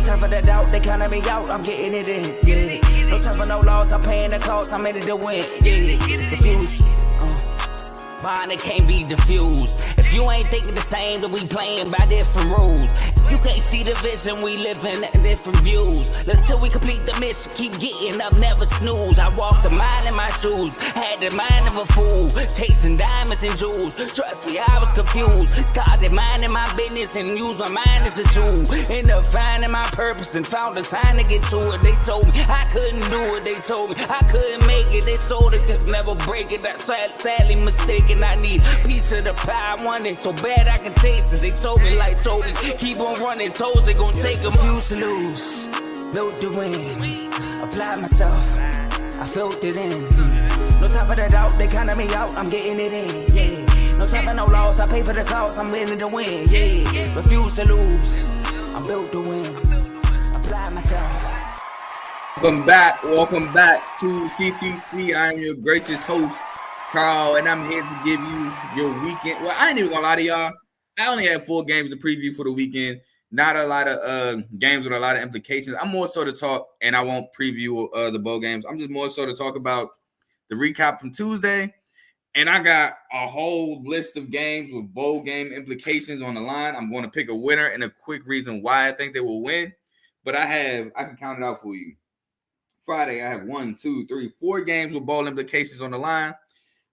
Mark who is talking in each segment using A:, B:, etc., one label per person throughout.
A: No time for the doubt, they counting me out, I'm getting it in, yeah. No time for no loss, I'm paying the cost, I'm in it to win, yeah. Refuse, mine, it can't be diffused. If you ain't thinking the same, then we playing by different rules. You can't see the vision, we living at different views. Until we complete the mission, keep getting up, never snooze. I walked a mile in my shoes, had the mind of a fool, chasing diamonds and jewels. Trust me, I was confused. Started minding my business and used my mind as a tool. Ended up finding my purpose and found the time to get to it. They told me I couldn't do it, they told me I couldn't make it. They sold it, could never break it. That's sadly mistaken. I need a piece of the pie, I want it so bad I can taste it. They told me like told me, keep on running toes, they gon' take them. Used to lose, built to win, applied myself, I felt it in. No time for the doubt, they counting me out, I'm getting it in, yeah. No time for no loss, I pay for the cost, I'm winning to win, yeah. Refuse to lose, I'm built to win, apply myself.
B: Welcome back to CTC. I am your gracious host, Carl, and I'm here to give you your weekend. Well, I ain't even gonna lie to y'all. I only had 4 games to preview for the weekend. Not a lot of games with a lot of implications. I'm more so to talk, and I won't preview the bowl games. I'm just more so to talk about the recap from Tuesday. And I got a whole list of games with bowl game implications on the line. I'm going to pick a winner and a quick reason why I think they will win. But I can count it out for you. Friday, I have 4 games with bowl implications on the line.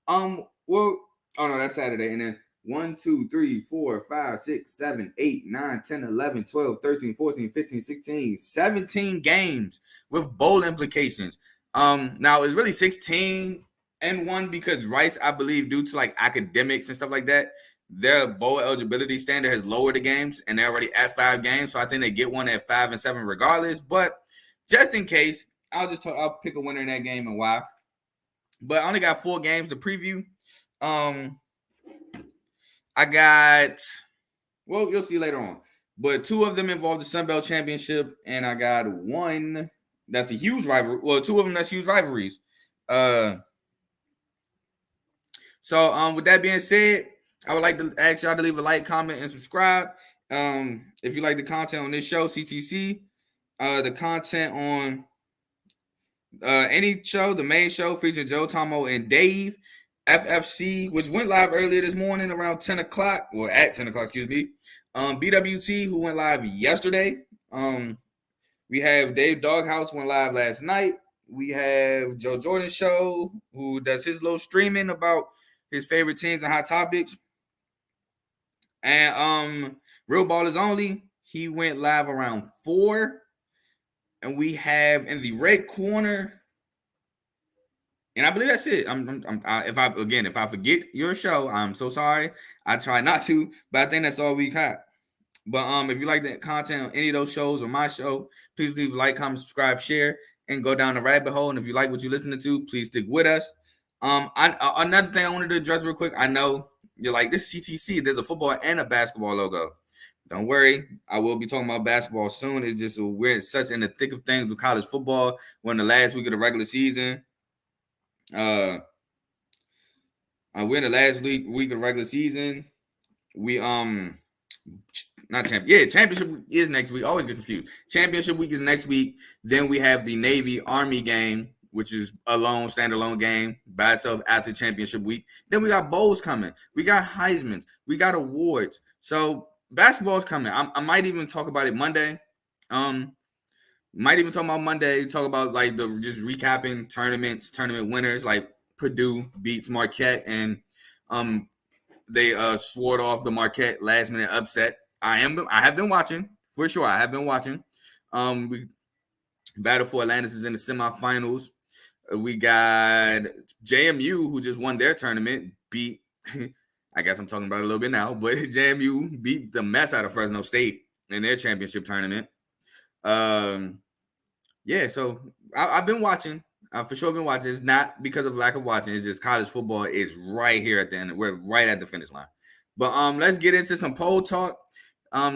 B: That's Saturday. And then 1, 2, 3, 4, 5, 6, 7, 8, 9, 10, 11, 12, 13, 14, 15, 16, 17 games with bowl implications. Now it's really 16 and 1 because Rice, I believe, due to like academics and stuff like that, their bowl eligibility standard has lowered the games and they're already at 5 games. So I think they get one at 5 and 7 regardless. But just in case, I'll pick a winner in that game and why. But I only got 4 games to preview. You'll see later on. But 2 of them involve the Sun Belt Championship, and I got 1 that's a huge rivalry. Well, 2 of them that's huge rivalries. So with that being said, I would like to ask y'all to leave a like, comment, and subscribe. If you like the content on this show, CTC, the content on any show, the main show featuring Joe, Tomo, and Dave. FFC, which went live earlier this morning around 10 o'clock, or at 10 o'clock, excuse me. BWT, who went live yesterday. We have Dave Doghouse, went live last night. We have Joe Jordan Show, who does his little streaming about his favorite teams and hot topics. And Real Ballers Only, he went live around 4. And we have in the red corner, and I believe that's it. If I forget your show, I'm so sorry. I try not to, but I think that's all we got. But if you like the content on any of those shows or my show, please leave a like, comment, subscribe, share, and go down the rabbit hole. And if you like what you're listening to, please stick with us. Another thing I wanted to address real quick. I know you're like, this CTC, there's a football and a basketball logo. Don't worry, I will be talking about basketball soon. It's just we're such in the thick of things with college football. We're in the last week of the regular season. We're in the last week of regular season. We championship week is next week. Always get confused. Championship week is next week. Then we have the Navy Army game, which is a standalone game by itself after championship week. Then we got bowls coming. We got Heisman's. We got awards. So basketball's coming. I might even talk about it Monday. Might even talk about Monday. Talk about like the just recapping tournament winners. Like Purdue beats Marquette, and they swore off the Marquette last minute upset. I have been watching for sure. I have been watching. We Battle for Atlantis is in the semifinals. We got JMU, who just won their tournament, beat. I guess I'm talking about it a little bit now, but JMU beat the mess out of Fresno State in their championship tournament. So I've been watching. For sure been watching. It's not because of lack of watching. It's just college football is right here at the end. We're right at the finish line. But let's get into some poll talk.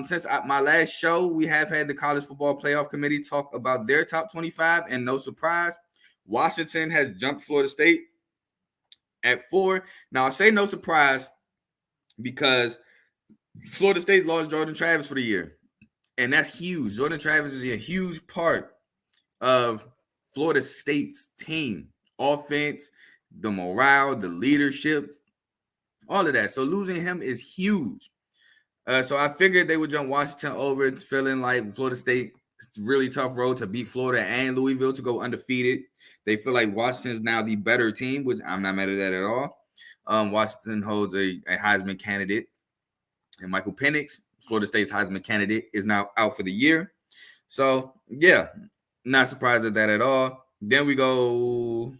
B: Since my last show, we have had the College Football Playoff Committee talk about their top 25, and no surprise, Washington has jumped Florida State at 4. Now, I say no surprise because Florida State lost Jordan Travis for the year. And that's huge. Jordan Travis is a huge part of Florida State's team. Offense, the morale, the leadership, all of that. So losing him is huge. So I figured they would jump Washington over. It's feeling like Florida State, it's a really tough road to beat Florida and Louisville to go undefeated. They feel like Washington is now the better team, which I'm not mad at that at all. Washington holds a Heisman candidate, and Michael Penix, Florida State's Heisman candidate, is now out for the year. So, yeah, not surprised at that at all. Then we go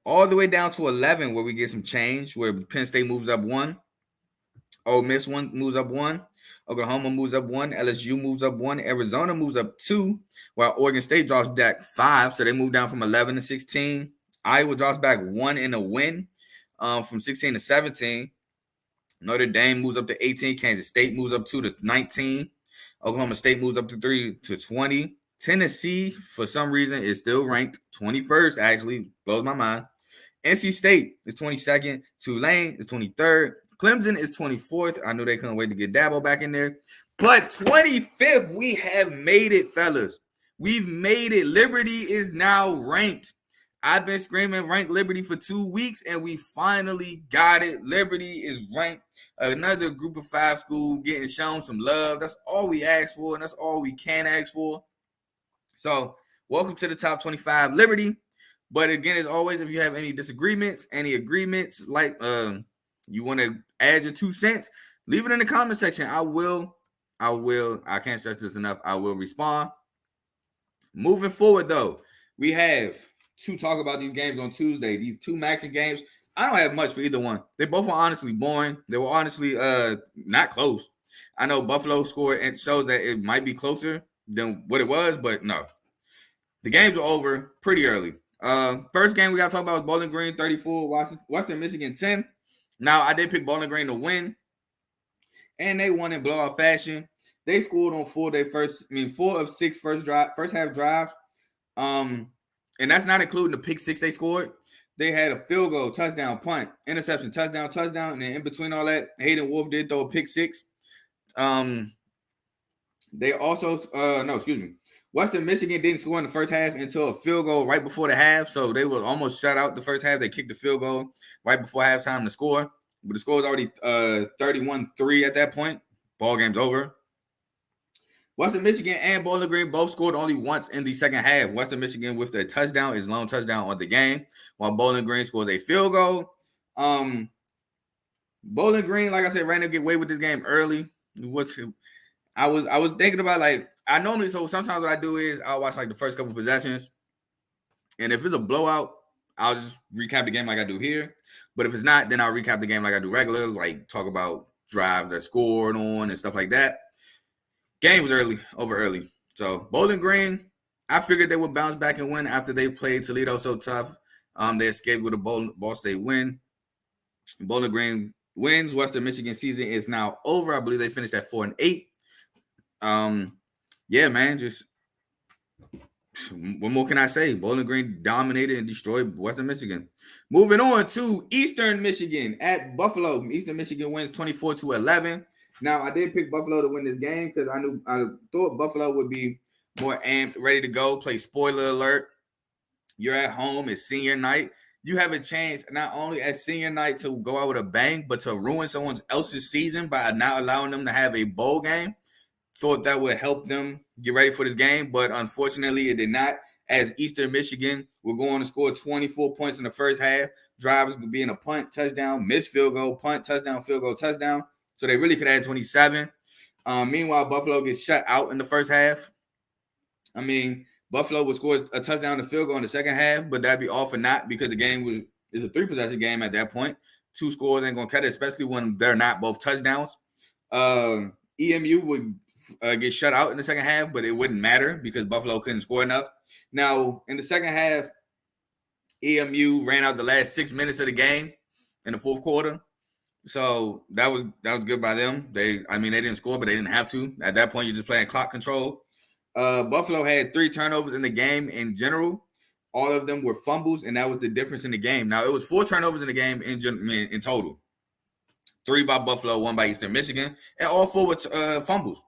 B: all the way down to 11, where we get some change, where Penn State moves up 1. Ole Miss moves up 1. Oklahoma moves up 1. LSU moves up 1. Arizona moves up 2, while Oregon State drops back 5. So they move down from 11 to 16. Iowa drops back 1 in a win from 16 to 17. Notre Dame moves up to 18. Kansas State moves up 2 to 19. Oklahoma State moves up to 3 to 20. Tennessee, for some reason, is still ranked 21st, actually. Blows my mind. NC State is 22nd. Tulane is 23rd. Clemson is 24th. I knew they couldn't wait to get Dabo back in there. But 25th, we have made it, fellas. We've made it. Liberty is now ranked. I've been screaming rank Liberty for 2 weeks, and we finally got it. Liberty is ranked. Another group of 5 school getting shown some love. That's all we ask for, and that's all we can ask for. So, welcome to the top 25 Liberty. But again, as always, if you have any disagreements, any agreements, like you want to add your 2 cents, leave it in the comment section. I can't stress this enough. I will respond. Moving forward, though, we have to talk about these games on Tuesday. These 2 Maxing games. I don't have much for either one. They both were honestly boring. They were honestly not close. I know Buffalo scored and shows that it might be closer than what it was, but no. The games were over pretty early. First game we got to talk about was Bowling Green 34, Western Michigan 10. Now, I did pick Bowling Green to win, and they won in blowout fashion. They scored on 4 of 6 first half drives. And that's not including the pick 6 they scored. They had a field goal, touchdown, punt, interception, touchdown, and then in between all that, Hayden Wolf did throw a pick 6. They also, Western Michigan didn't score in the first half until a field goal right before the half, so they were almost shut out the first half. They kicked the field goal right before halftime to score, but the score was already 31-3 at that point. Ball game's over. Western Michigan and Bowling Green both scored only once in the second half. Western Michigan with their touchdown, his lone touchdown on the game, while Bowling Green scores a field goal. Bowling Green, like I said, ran to get away with this game early. I was thinking about, like, I normally, so sometimes what I do is I'll watch like the first couple possessions, and if it's a blowout, I'll just recap the game like I do here. But if it's not, then I'll recap the game like I do regular, like talk about drives that scored on and stuff like that. Game was over early. So Bowling Green, I figured they would bounce back and win after they played Toledo so tough. They escaped with a Ball State win. Bowling Green wins. Western Michigan season is now over. I believe they finished at 4-8. Yeah, man, just what more can I say? Bowling Green dominated and destroyed Western Michigan. Moving on to Eastern Michigan at Buffalo. Eastern Michigan wins 24-11. Now, I did pick Buffalo to win this game because I thought Buffalo would be more amped, ready to go. Play spoiler alert. You're at home. It's senior night. You have a chance not only at senior night to go out with a bang, but to ruin someone else's season by not allowing them to have a bowl game. Thought that would help them get ready for this game, but unfortunately it did not, as Eastern Michigan were going to score 24 points in the first half. Drives would be in a punt, touchdown, missed field goal, punt, touchdown, field goal, touchdown. So they really could add 27. Meanwhile, Buffalo gets shut out in the first half. I mean, Buffalo would score a touchdown and a field goal in the second half, but that'd be all for naught because the game is a 3-possession game at that point. 2 scores ain't going to cut it, especially when they're not both touchdowns. EMU would get shut out in the second half, but it wouldn't matter because Buffalo couldn't score enough. Now, in the second half, EMU ran out the last 6 minutes of the game in the fourth quarter. So that was good by them. They didn't score, but they didn't have to. At that point, you're just playing clock control. Buffalo had 3 turnovers in the game in general. All of them were fumbles, and that was the difference in the game. Now, it was 4 turnovers in the game in total. 3 by Buffalo, 1 by Eastern Michigan, and all 4 were fumbles.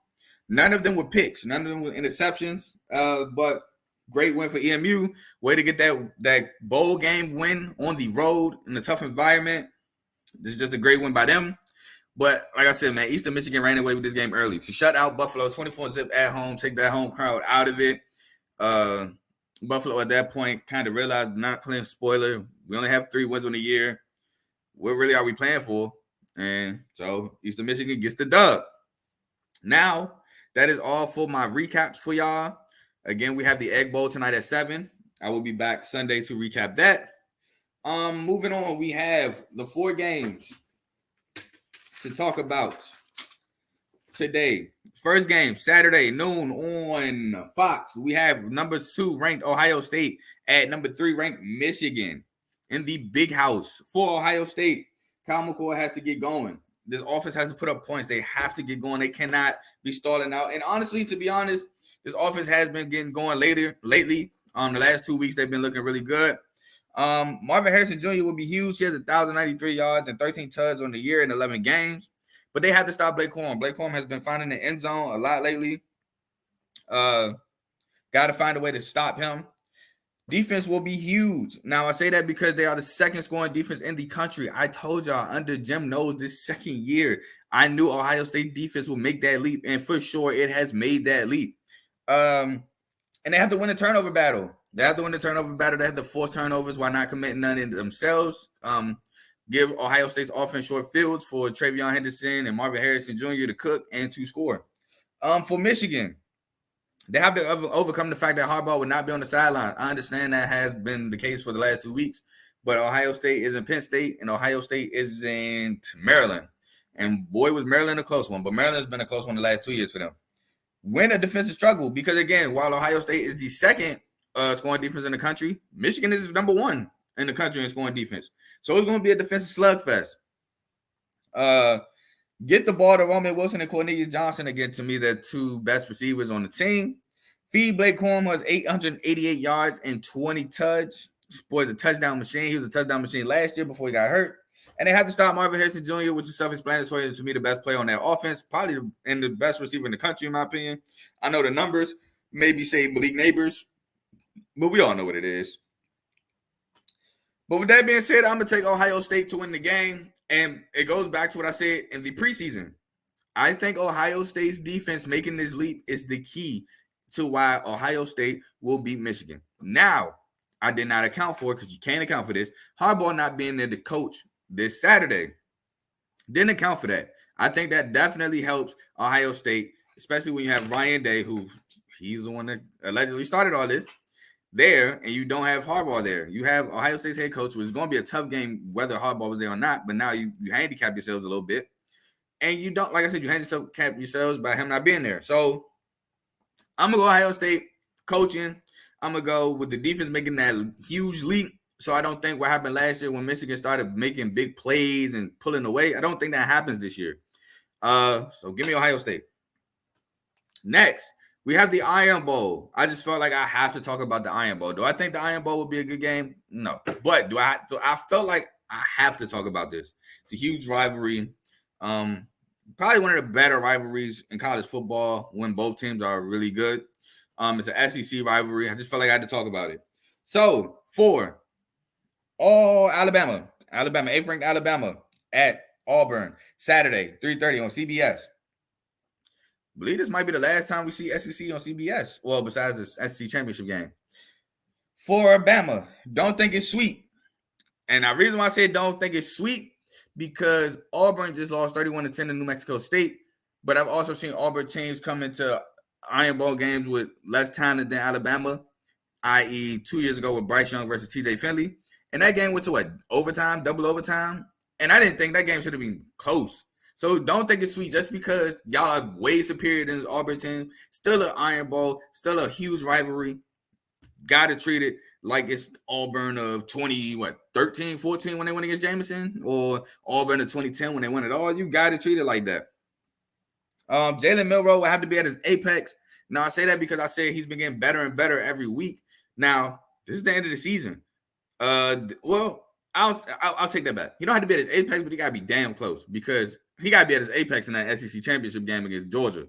B: None of them were picks. None of them were interceptions. But great win for EMU. Way to get that bowl game win on the road in a tough environment. This is just a great win by them. But like I said, man, Eastern Michigan ran away with this game early to shut out Buffalo 24-zip at home, take that home crowd out of it. Buffalo at that point kind of realized not playing spoiler. We only have 3 wins on the year. What really are we playing for? And so Eastern Michigan gets the dub. Now, that is all for my recaps for y'all. Again, we have the Egg Bowl tonight at 7. I will be back Sunday to recap that. Moving on, we have the 4 games to talk about today. First game, Saturday, noon on Fox. We have number 2 ranked Ohio State at number 3 ranked Michigan in the big house. For Ohio State, Kyle McCord has to get going. This offense has to put up points. They have to get going. They cannot be stalling out. And honestly, to be honest, this offense has been getting going lately. The last 2 weeks, they've been looking really good. Marvin Harrison Jr. will be huge. He has 1,093 yards and 13 touchdowns on the year in 11 games. But they have to stop Blake Corum. Blake Corum has been finding the end zone a lot lately. Got to find a way to stop him. Defense will be huge. Now, I say that because they are the second scoring defense in the country. I told y'all under Jim Knowles this second year, I knew Ohio State defense would make that leap. And for sure, it has made that leap. And they have to win the turnover battle. They have to force turnovers while not committing none in themselves. Give Ohio State's offense short fields for Travion Henderson and Marvin Harrison Jr. to cook and to score. For Michigan, they have to overcome the fact that Harbaugh would not be on the sideline. I understand that has been the case for the last 2 weeks, but Ohio State is in Penn State and Ohio State is in Maryland. And boy, was Maryland a close one, but Maryland's been a close one the last 2 years for them. Win a defensive struggle because, again, while Ohio State is the second scoring defense in the country, Michigan is number 1 in the country in scoring defense. So it's going to be a defensive slugfest. Get the ball to Roman Wilson and Cornelius Johnson again. To me, the 2 best receivers on the team. Feed Blake Corum was 888 yards and 20 touchdowns. This boy's a touchdown machine. He was a touchdown machine last year before he got hurt. And they have to stop Marvin Harrison Jr., which is self-explanatory. To me, the best player on that offense, probably and the best receiver in the country, in my opinion. I know the numbers maybe say Malik Neighbors, but we all know what it is. But with that being said, I'm going to take Ohio State to win the game. And it goes back to what I said in the preseason. I think Ohio State's defense making this leap is the key to why Ohio State will beat Michigan. Now, I did not account for it because you can't account for this. Harbaugh not being there to coach this Saturday. Didn't account for that. I think that definitely helps Ohio State, especially when you have Ryan Day, who he's the one that allegedly started all this, there, and you don't have Harbaugh there. You have Ohio State's head coach, which is going to be a tough game whether Harbaugh was there or not, but now you handicap yourselves a little bit. And you don't, like I said, you handicap yourselves by him not being there. So I'm going to go Ohio State coaching. I'm going to go with the defense making that huge leap. So I don't think what happened last year when Michigan started making big plays and pulling away, I don't think that happens this year. So give me Ohio State. Next, we have the Iron Bowl. I just felt like I have to talk about the Iron Bowl. Do I think the Iron Bowl would be a good game? No. But I felt like I have to talk about this. It's a huge rivalry. Probably one of the better rivalries in college football when both teams are really good. It's an SEC rivalry. I just felt like I had to talk about it. So, for Alabama, 8th ranked Alabama at Auburn, Saturday, 3:30 on CBS. I believe this might be the last time we see SEC on CBS. Well, besides the SEC championship game. For Bama, don't think it's sweet. And the reason why I say don't think it's sweet, because Auburn just lost 31-10 to New Mexico State. But I've also seen Auburn teams come into Iron Bowl games with less talent than Alabama, i.e. 2 years ago with Bryce Young versus TJ Finley. And that game went to what? Overtime, double overtime? And I didn't think that game should have been close. So don't think it's sweet just because y'all are way superior than this Auburn team. Still an Iron Bowl, still a huge rivalry. Got to treat it like it's Auburn of 13, 14 when they went against Jameson, or Auburn of 2010 when they won it all. You got to treat it like that. Jalen Milroe will have to be at his apex. Now, I say that because I say he's been getting better and better every week. Now, this is the end of the season. Well, I'll take that back. He don't have to be at his apex, but he got to be damn close because he got to be at his apex in that SEC championship game against Georgia.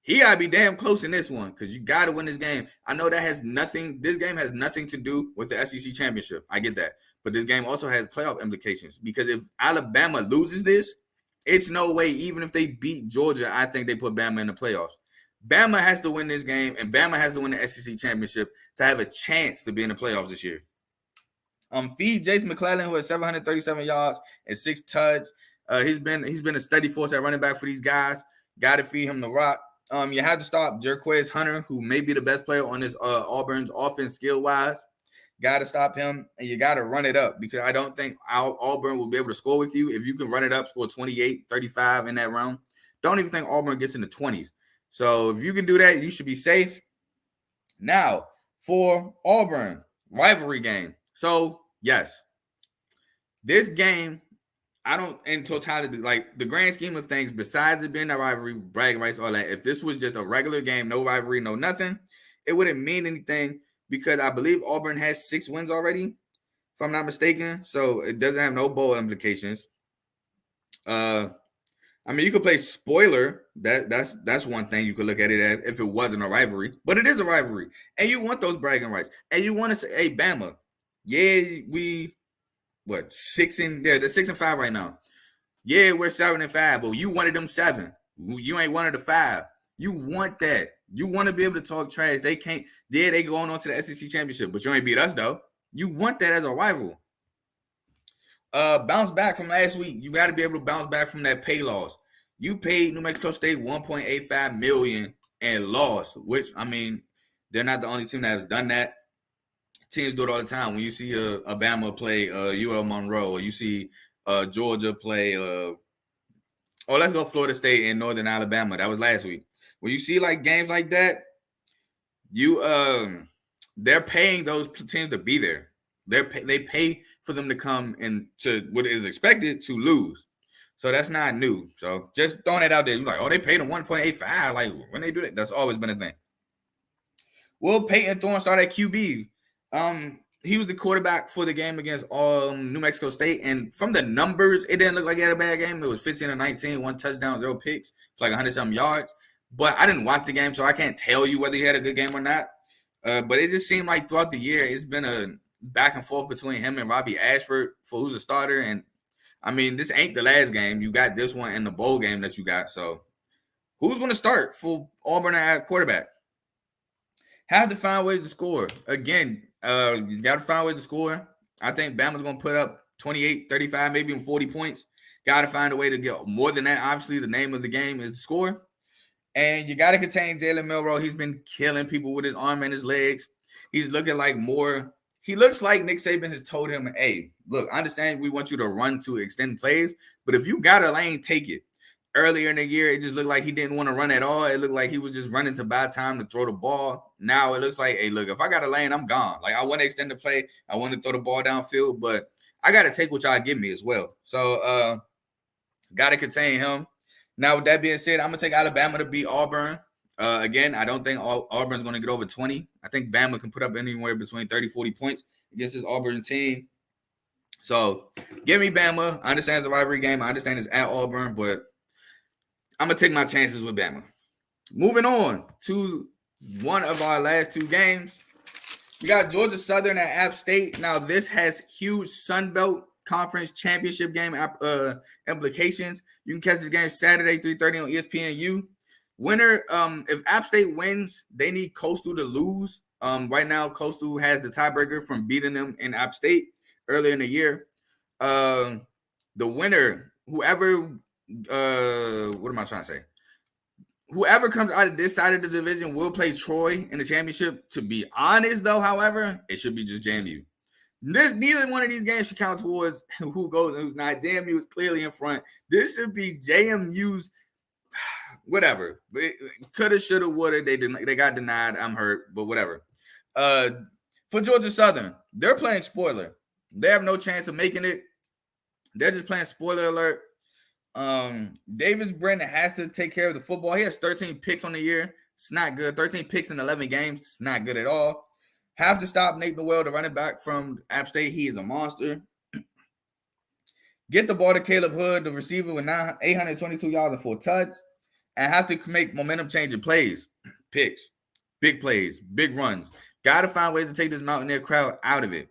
B: He gotta be damn close in this one because you gotta win this game. I know that has nothing. This game has nothing to do with the SEC championship. I get that, but this game also has playoff implications because if Alabama loses this, it's no way. Even if they beat Georgia, I think they put Bama in the playoffs. Bama has to win this game, and Bama has to win the SEC championship to have a chance to be in the playoffs this year. Feed Jason McClellan, who has 737 yards and 6 tuds. He's been a steady force at running back for these guys. Got to feed him the rock. You have to stop Jerquez Hunter, who may be the best player on this Auburn's offense skill-wise. Got to stop him, and you got to run it up because I don't think Auburn will be able to score with you. If you can run it up, score 28, 35 in that round, don't even think Auburn gets in the 20s. So if you can do that, you should be safe. Now, for Auburn, rivalry game. So, yes, this game, I don't, in totality, like the grand scheme of things, besides it being a rivalry, bragging rights, all that, if this was just a regular game, no rivalry, no nothing, it wouldn't mean anything because I believe Auburn has 6 wins already, if I'm not mistaken. So it doesn't have no bowl implications. I mean, you could play spoiler. That's one thing you could look at it as if it wasn't a rivalry, but it is a rivalry, and you want those bragging rights, and you want to say, "Hey, Bama, yeah, we they're 6-5 right now. Yeah, we're 7-5, but you wanted them 7. You ain't one of the 5. You want that. You want to be able to talk trash. They can't. Yeah, they going on to the SEC championship, but you ain't beat us though. You want that as a rival. Bounce back from last week. You got to be able to bounce back from that pay loss. You paid New Mexico State $1.85 million and lost, which, I mean, they're not the only team that has done that. Teams do it all the time. When you see Alabama play UL Monroe, or you see Georgia play, let's go Florida State and Northern Alabama. That was last week. When you see like games like that, they're paying those teams to be there. They pay for them to come and to what is expected to lose. So that's not new. So just throwing it out there. You're like, oh, they paid them 1.85. Like when they do that, that's always been a thing. Will Peyton Thorne start at QB? He was the quarterback for the game against New Mexico State, and from the numbers, it didn't look like he had a bad game. It was 15-19, 1 touchdown, 0 picks, for like 100-something yards. But I didn't watch the game, so I can't tell you whether he had a good game or not. But it just seemed like throughout the year, it's been a back and forth between him and Robbie Ashford for who's a starter. And I mean, this ain't the last game. You got this one and the bowl game that you got. So who's going to start for Auburn at quarterback? Have to find ways to score. Again, you got to find ways to score. I think Bama's going to put up 28, 35, maybe even 40 points. Got to find a way to get more than that. Obviously, the name of the game is to score. And you got to contain Jalen Milroe. He's been killing people with his arm and his legs. He's looking like more. He looks like Nick Saban has told him, hey, look, I understand we want you to run to extend plays, but if you got a lane, take it. Earlier in the year, it just looked like he didn't want to run at all. It looked like he was just running to buy time to throw the ball. Now it looks like, hey, look, if I got a lane, I'm gone. Like, I want to extend the play. I want to throw the ball downfield, but I got to take what y'all give me as well. So, got to contain him. Now, with that being said, I'm going to take Alabama to beat Auburn. Again, I don't think Auburn's going to get over 20. I think Bama can put up anywhere between 30, 40 points against this Auburn team. So, give me Bama. I understand it's a rivalry game. I understand it's at Auburn, but I'm going to take my chances with Bama. Moving on to one of our last 2 games. We got Georgia Southern at App State. Now, this has huge Sun Belt Conference Championship game implications. You can catch this game Saturday, 3:30 on ESPNU. Winner, if App State wins, they need Coastal to lose. Right now, Coastal has the tiebreaker from beating them in App State earlier in the year. The winner, whoever, what am I trying to say? Whoever comes out of this side of the division will play Troy in the championship. To be honest, though, however, it should be just JMU. Neither one of these games should count towards who goes and who's not. JMU is clearly in front. This should be JMU's whatever. Coulda, shoulda, woulda. They got denied. I'm hurt, but whatever. For Georgia Southern, they're playing spoiler. They have no chance of making it. They're just playing spoiler alert. Davis Brennan has to take care of the football. He has 13 picks on the year. It's not good. 13 picks in 11 games. It's not good at all. Have to stop Nate Noel, the running back from App State. He is a monster. Get the ball to Caleb Hood, the receiver with 822 yards and 4 touchdowns. and have to make momentum changing plays, picks, big plays, big runs. Got to find ways to take this Mountaineer crowd out of it.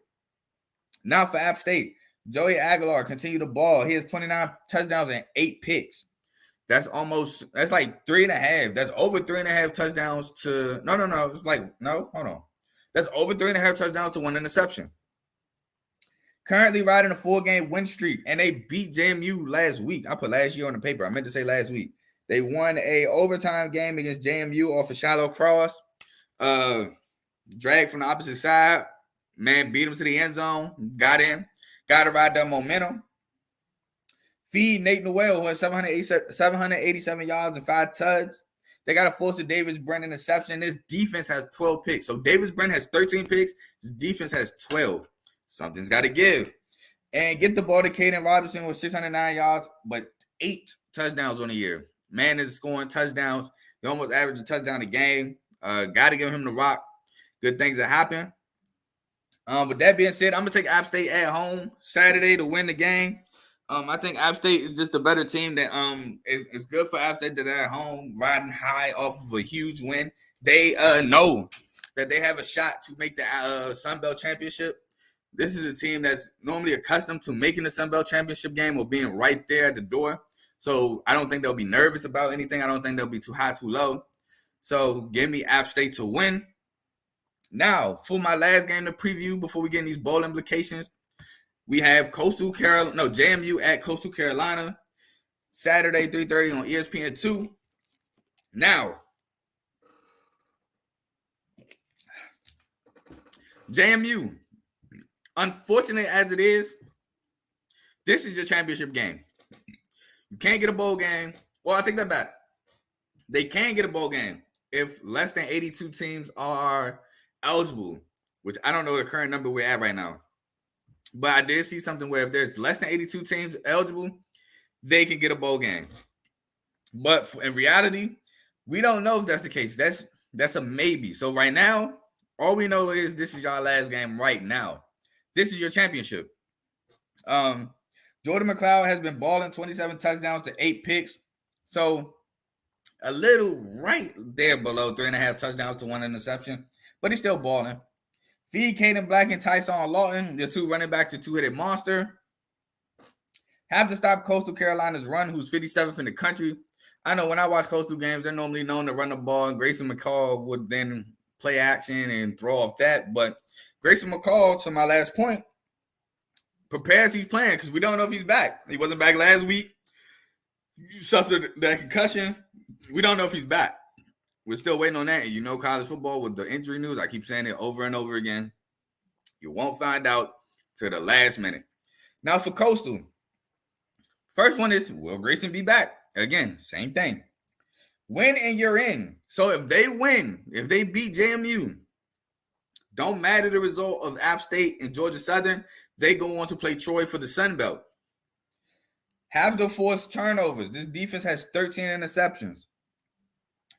B: Now for App State, Joey Aguilar continued the ball. He has 29 touchdowns and 8 picks. That's like 3.5. That's over 3.5 touchdowns to no. It's like no, hold on. That's over 3.5 touchdowns to 1 interception. Currently riding a 4-game win streak, and they beat JMU last week. I put last year on the paper. I meant to say last week. They won a overtime game against JMU off a shallow cross. Drag from the opposite side. Man, beat him to the end zone. Got in. Got to ride that momentum. Feed Nate Noel, who has 787 yards and 5 tuds. They got to force a Davis Brent interception. This defense has 12 picks. So Davis Brent has 13 picks. His defense has 12. Something's got to give. And get the ball to Caden Robinson with 609 yards, but 8 touchdowns on the year. Man is scoring touchdowns. He almost averaged a touchdown a game. Got to give him the rock. Good things that happen. With that being said, I'm going to take App State at home Saturday to win the game. I think App State is just a better team. That it's good for App State that they're at home, riding high off of a huge win. They know that they have a shot to make the Sun Belt Championship. This is a team that's normally accustomed to making the Sun Belt Championship game or being right there at the door. So I don't think they'll be nervous about anything. I don't think they'll be too high, too low. So give me App State to win. Now, for my last game to preview before we get in these bowl implications, we have JMU at Coastal Carolina, Saturday, 3:30 on ESPN2. Now, JMU, unfortunate as it is, this is your championship game. You can't get a bowl game. Well, I take that back. They can get a bowl game if less than 82 teams are eligible, which I don't know the current number we're at right now. But I did see something where if there's less than 82 teams eligible, they can get a bowl game. But in reality, we don't know if that's the case. That's a maybe. So right now, all we know is this is your last game right now. This is your championship. Jordan McLeod has been balling, 27 touchdowns to 8 picks. So a little right there below 3.5 touchdowns to 1 interception. But he's still balling. Feed Caden Black and Tyson Lawton, the 2 running backs, a 2-headed monster. Have to stop Coastal Carolina's run, who's 57th in the country. I know when I watch Coastal games, they're normally known to run the ball, and Grayson McCall would then play action and throw off that. But Grayson McCall, to my last point, prepares he's playing because we don't know if he's back. He wasn't back last week. You suffered that concussion. We don't know if he's back. We're still waiting on that. And you know college football with the injury news, I keep saying it over and over again. You won't find out till the last minute. Now for Coastal. First one is, will Grayson be back? Again, same thing. Win and you're in. So if they win, if they beat JMU, don't matter the result of App State and Georgia Southern, they go on to play Troy for the Sun Belt. Have to force turnovers. This defense has 13 interceptions.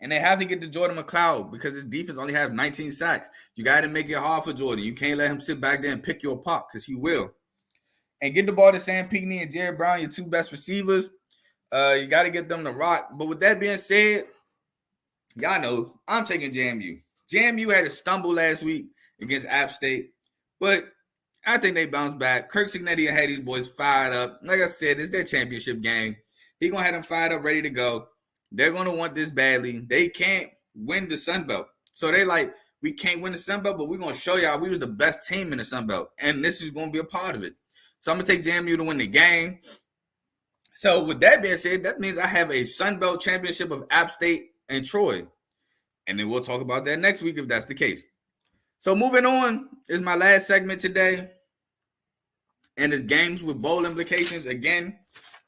B: And they have to get to Jordan McLeod because his defense only have 19 sacks. You got to make it hard for Jordan. You can't let him sit back there and pick your pop because he will. And get the ball to Sam Pinckney and Jared Brown, your 2 best receivers. You got to get them to rock. But with that being said, y'all know I'm taking JMU. JMU had a stumble last week against App State, but I think they bounced back. Kirk Signetti had these boys fired up. Like I said, it's their championship game. He's going to have them fired up, ready to go. They're going to want this badly. They can't win the Sun Belt. So they like, we can't win the Sun Belt, but we're going to show y'all we was the best team in the Sun Belt. And this is going to be a part of it. So I'm going to take JMU to win the game. So with that being said, that means I have a Sun Belt championship of App State and Troy. And then we'll talk about that next week if that's the case. So moving on is my last segment today. And it's games with bowl implications. Again,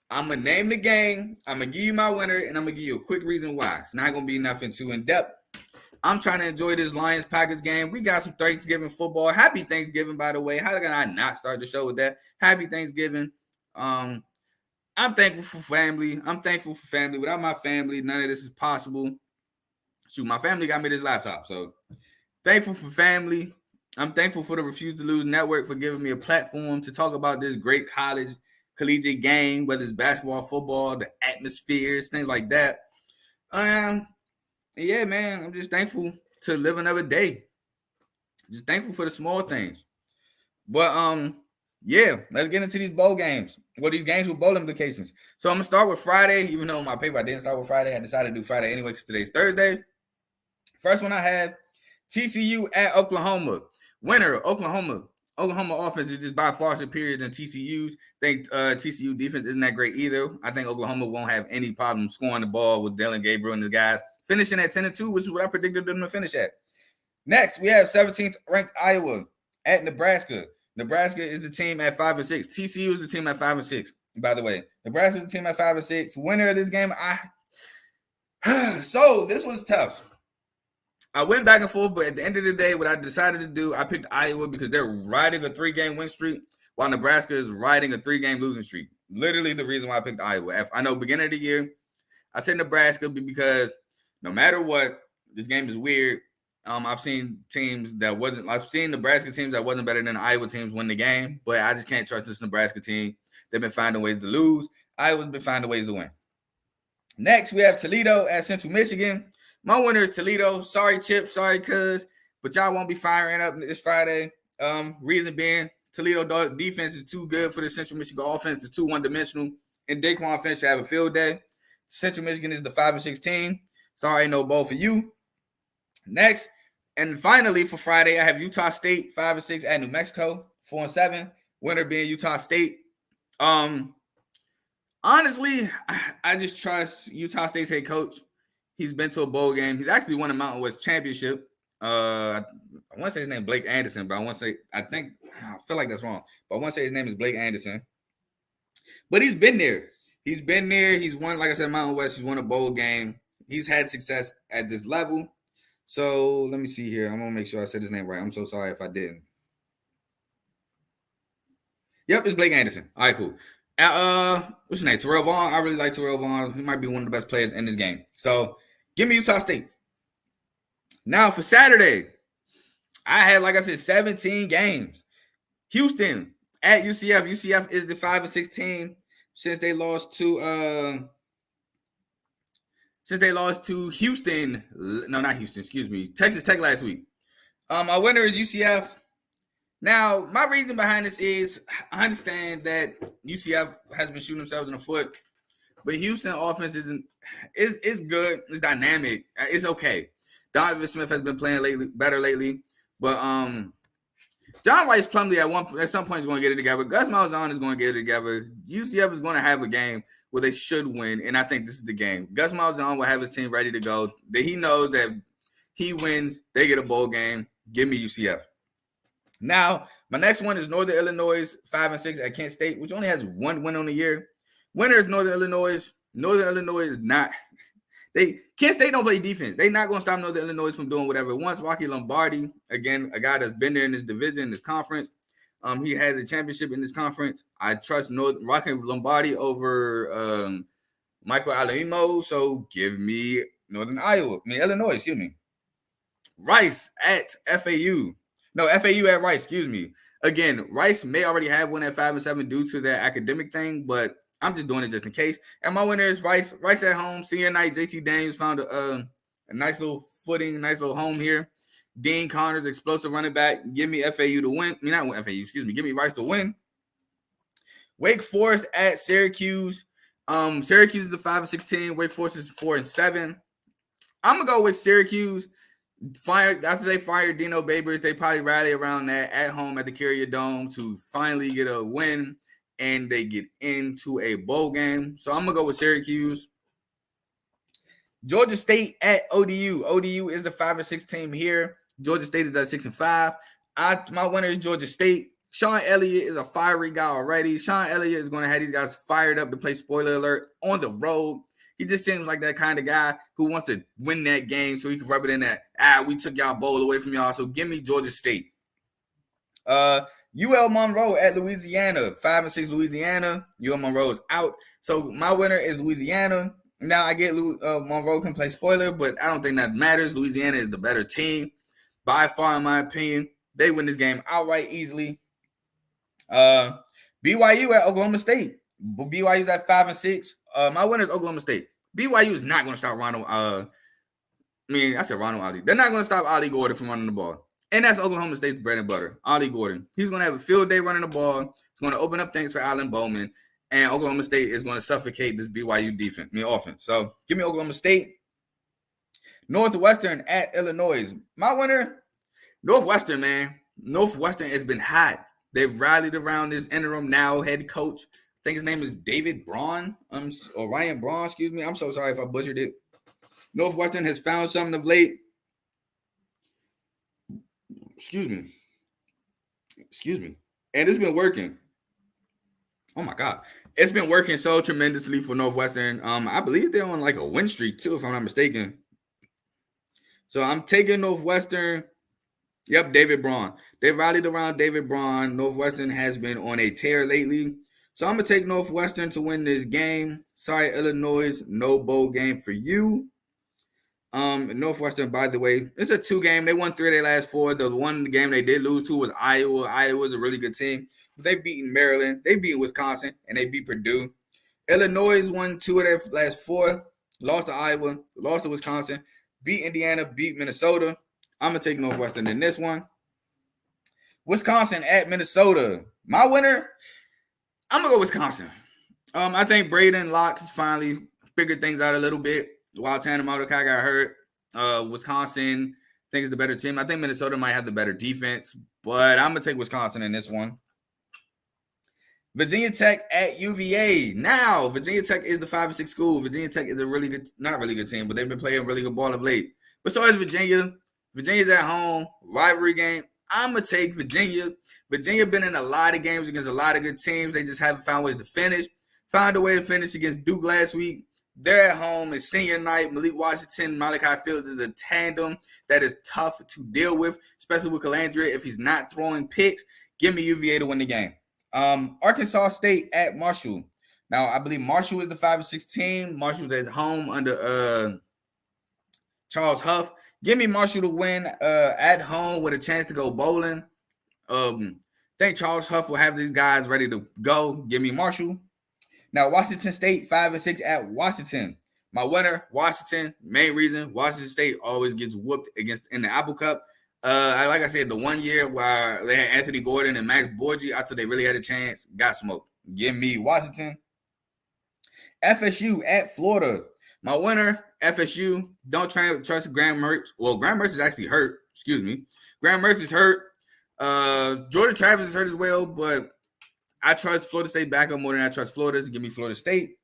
B: I'm going to name the game. I'm going to give you my winner. And I'm going to give you a quick reason why. It's not going to be nothing too in-depth. I'm trying to enjoy this Lions-Packers game. We got some Thanksgiving football. Happy Thanksgiving, by the way. How can I not start the show with that? Happy Thanksgiving. I'm thankful for family. Without my family, none of this is possible. Shoot, my family got me this laptop. So thankful for family. I'm thankful for the Refuse to Lose Network for giving me a platform to talk about this great collegiate game, whether it's basketball, football, the atmospheres, things like that. Yeah, man, I'm just thankful to live another day. Just thankful for the small things. But yeah, let's get into these bowl games. Well, these games with bowl implications. So I'm gonna start with Friday, even though my paper I didn't start with Friday. I decided to do Friday anyway because today's Thursday. First one I had TCU at Oklahoma. Winner, Oklahoma. Oklahoma offense is just by far superior than TCU's. I think TCU defense isn't that great either. I think Oklahoma won't have any problem scoring the ball with Dylan Gabriel and the guys. Finishing at 10-2, which is what I predicted them to finish at. Next, we have 17th ranked Iowa at Nebraska. Nebraska is the team at 5-6. TCU is the team at 5-6. By the way, Nebraska is the team at 5-6. Winner of this game, so this was tough. I went back and forth, but at the end of the day, what I decided to do, I picked Iowa because they're riding a 3-game win streak, while Nebraska is riding a 3-game losing streak. Literally the reason why I picked Iowa. I know beginning of the year, I said Nebraska because no matter what, this game is weird. I've seen Nebraska teams that wasn't better than Iowa teams win the game, but I just can't trust this Nebraska team. They've been finding ways to lose. Iowa's been finding ways to win. Next, we have Toledo at Central Michigan. My winner is Toledo. Sorry, Chip. Sorry, cuz. But y'all won't be firing up this Friday. Reason being, Toledo defense is too good for the Central Michigan offense. It's too one-dimensional. And Daquan Finch should have a field day. Central Michigan is the 5-6 team. Sorry, no bowl for you. Next, and finally for Friday, I have Utah State 5-6 at New Mexico, 4-7. Winner being Utah State. Honestly, I just trust Utah State's head coach. He's been to a bowl game. He's actually won a Mountain West championship. I want to say his name is Blake Anderson, but I feel like that's wrong. But I want to say his name is Blake Anderson. But he's been there. He's been there. He's won, like I said, Mountain West. He's won a bowl game. He's had success at this level. So let me see here. I'm going to make sure I said his name right. I'm so sorry if I didn't. Yep, it's Blake Anderson. All right, cool. What's his name? Terrell Vaughn. I really like Terrell Vaughn. He might be one of the best players in this game. So give me Utah State. Now for Saturday, I had, like I said, 17 games. Houston at UCF. UCF is the 5-6 team since they lost to Houston. No, not Houston. Excuse me. Texas Tech last week. My winner is UCF. Now, my reason behind this is I understand that UCF has been shooting themselves in the foot, but Houston offense is good. It's dynamic. It's okay. Donovan Smith has been playing better lately, but John Rice Plumlee at some point is going to get it together. Gus Malzahn is going to get it together. UCF is going to have a game where they should win, and I think this is the game. Gus Malzahn will have his team ready to go. He knows that he wins, they get a bowl game. Give me UCF. Now, my next one is Northern Illinois 5-6 at Kent State, which only has one win on the year. Winner is Northern Illinois. Northern Illinois is not. Kent State don't play defense. They're not going to stop Northern Illinois from doing whatever it wants. Rocky Lombardi, again, a guy that's been there in this division, this conference. He has a championship in this conference. I trust Rocky Lombardi over Michael Alimo. So give me Illinois. Excuse me. Rice at FAU. No, FAU at Rice, excuse me. Again, Rice may already have one at 5-7 due to their academic thing, but I'm just doing it just in case. And my winner is Rice. Rice at home. Senior night, JT Daniels found a nice little footing, nice little home here. Dean Connors, explosive running back. Give me FAU to win. Give me Rice to win. Wake Forest at Syracuse. Syracuse is the 5-6 team. Wake Forest is 4-7. I'm going to go with Syracuse. After they fired Dino Babers, they probably rally around that at home at the Carrier Dome to finally get a win, and they get into a bowl game. So I'm going to go with Syracuse. Georgia State at ODU. ODU is the 5-6 team here. Georgia State is at 6-5. My winner is Georgia State. Sean Elliott is a fiery guy already. Sean Elliott is going to have these guys fired up to play, spoiler alert, on the road. He just seems like that kind of guy who wants to win that game so he can rub it in that, we took y'all bowl away from y'all, so give me Georgia State. UL Monroe at Louisiana, 5-6 Louisiana. UL Monroe is out. So my winner is Louisiana. Now I get Monroe can play spoiler, but I don't think that matters. Louisiana is the better team by far, in my opinion. They win this game outright easily. BYU at Oklahoma State. BYU's at 5-6. My winner is Oklahoma State. BYU is not going to stop Ronald. I said Ronald Ollie. They're not going to stop Ollie Gordon from running the ball. And that's Oklahoma State's bread and butter. Ollie Gordon. He's going to have a field day running the ball. It's going to open up things for Allen Bowman. And Oklahoma State is going to suffocate this BYU offense. So give me Oklahoma State. Northwestern at Illinois. My winner, Northwestern, man. Northwestern has been hot. They've rallied around this interim now head coach. I think his name is David Braun, or Ryan Braun, excuse me. I'm so sorry if I butchered it. Northwestern has found something of late. Excuse me. And it's been working. Oh my God. It's been working so tremendously for Northwestern. I believe they're on like a win streak too, if I'm not mistaken. So I'm taking Northwestern. Yep, David Braun. They rallied around David Braun. Northwestern has been on a tear lately. So I'm going to take Northwestern to win this game. Sorry, Illinois, no bowl game for you. Northwestern, by the way, it's a 2-game. They won 3 of their last 4. The one game they did lose to was Iowa. Iowa's a really good team. They've beaten Maryland. They beat Wisconsin, and they beat Purdue. Illinois won 2 of their last 4. Lost to Iowa. Lost to Wisconsin. Beat Indiana. Beat Minnesota. I'm going to take Northwestern in this one. Wisconsin at Minnesota. My winner, I'm going to go Wisconsin. I think Braden Locke finally figured things out a little bit while Tanner Mordecai got hurt. Wisconsin, I think, is the better team. I think Minnesota might have the better defense, but I'm going to take Wisconsin in this one. Virginia Tech at UVA. Now, Virginia Tech is the 5-6 school. Virginia Tech is a really good, not really good team, but they've been playing really good ball of late. But so is Virginia. Virginia's at home. Rivalry game. I'm going to take Virginia. Virginia been in a lot of games against a lot of good teams. They just haven't found ways to finish. Found a way to finish against Duke last week. They're at home. It's senior night. Malik Washington, Malachi Fields is a tandem that is tough to deal with, especially with Calandria if he's not throwing picks. Give me UVA to win the game. Arkansas State at Marshall. Now, I believe Marshall is the 5-6 team. Marshall's at home under Charles Huff. Give me Marshall to win at home with a chance to go bowling. Think Charles Huff will have these guys ready to go. Give me Marshall. Now, Washington State, 5-6 at Washington. My winner, Washington. Main reason, Washington State always gets whooped in the Apple Cup. Like I said, the 1 year where they had Anthony Gordon and Max Borgi, I thought they really had a chance. Got smoked. Give me Washington. FSU at Florida. My winner, FSU. Don't trust Graham Mertz. Well, Graham Mertz is actually hurt. Excuse me. Graham Mertz is hurt. Jordan Travis is hurt as well, but I trust Florida State backup more than I trust Florida. So give me Florida State.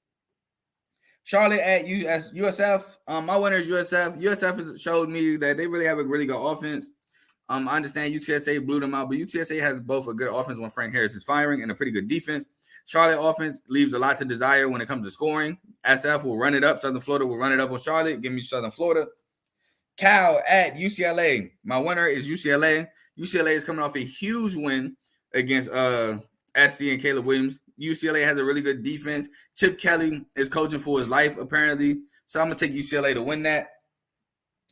B: Charlotte at USF. My winner is USF. USF has showed me that they really have a really good offense. I understand UTSA blew them out, but UTSA has both a good offense when Frank Harris is firing and a pretty good defense. Charlotte offense leaves a lot to desire when it comes to scoring. SF will run it up. Southern Florida will run it up on Charlotte. Give me Southern Florida. Cal at UCLA. My winner is UCLA. UCLA is coming off a huge win against SC and Caleb Williams. UCLA has a really good defense. Chip Kelly is coaching for his life, apparently. So I'm going to take UCLA to win that.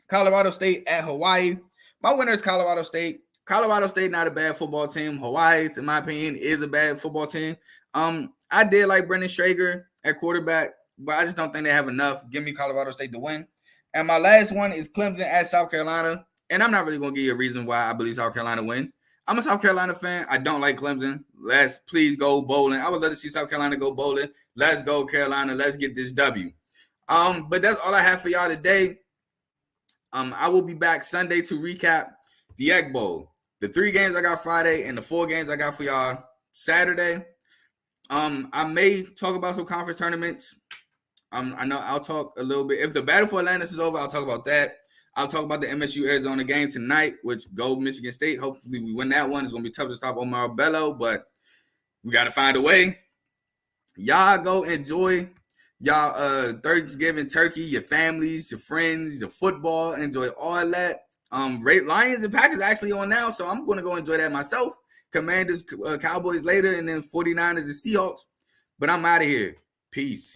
B: Colorado State at Hawaii. My winner is Colorado State. Colorado State, not a bad football team. Hawaii, in my opinion, is a bad football team. I did like Brendan Strager at quarterback, but I just don't think they have enough. Give me Colorado State to win. And my last one is Clemson at South Carolina. And I'm not really going to give you a reason why I believe South Carolina win. I'm a South Carolina fan. I don't like Clemson. Let's please go bowling. I would love to see South Carolina go bowling. Let's go, Carolina. Let's get this W. But that's all I have for y'all today. I will be back Sunday to recap the Egg Bowl. The 3 games I got Friday and the 4 games I got for y'all Saturday. I may talk about some conference tournaments. I know I'll talk a little bit. If the Battle for Atlantis is over, I'll talk about that. I'll talk about the MSU Arizona game tonight, which go Michigan State. Hopefully we win that one. It's going to be tough to stop Omar Bello, but we got to find a way. Y'all go enjoy y'all Thanksgiving turkey, your families, your friends, your football. Enjoy all that. Lions and Packers actually on now, so I'm going to go enjoy that myself. Commanders, Cowboys later, and then 49ers and Seahawks. But I'm out of here. Peace.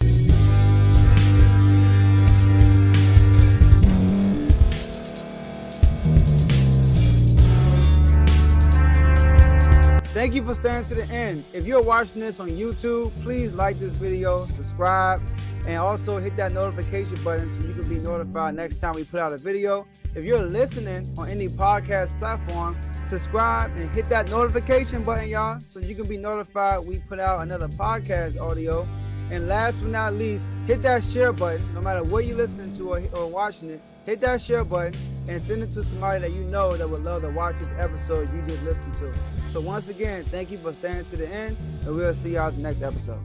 C: Thank you for staying to the end. If you're watching this on YouTube, please like this video, subscribe, And also hit that notification button so you can be notified next time we put out a video. If you're listening on any podcast platform, subscribe and hit that notification button, y'all, so you can be notified we put out another podcast audio. And last but not least, hit that share button. No matter what you're listening to or watching it, hit that share button and send it to somebody that you know that would love to watch this episode you just listened to. So once again, thank you for staying to the end, and we'll see y'all at the next episode.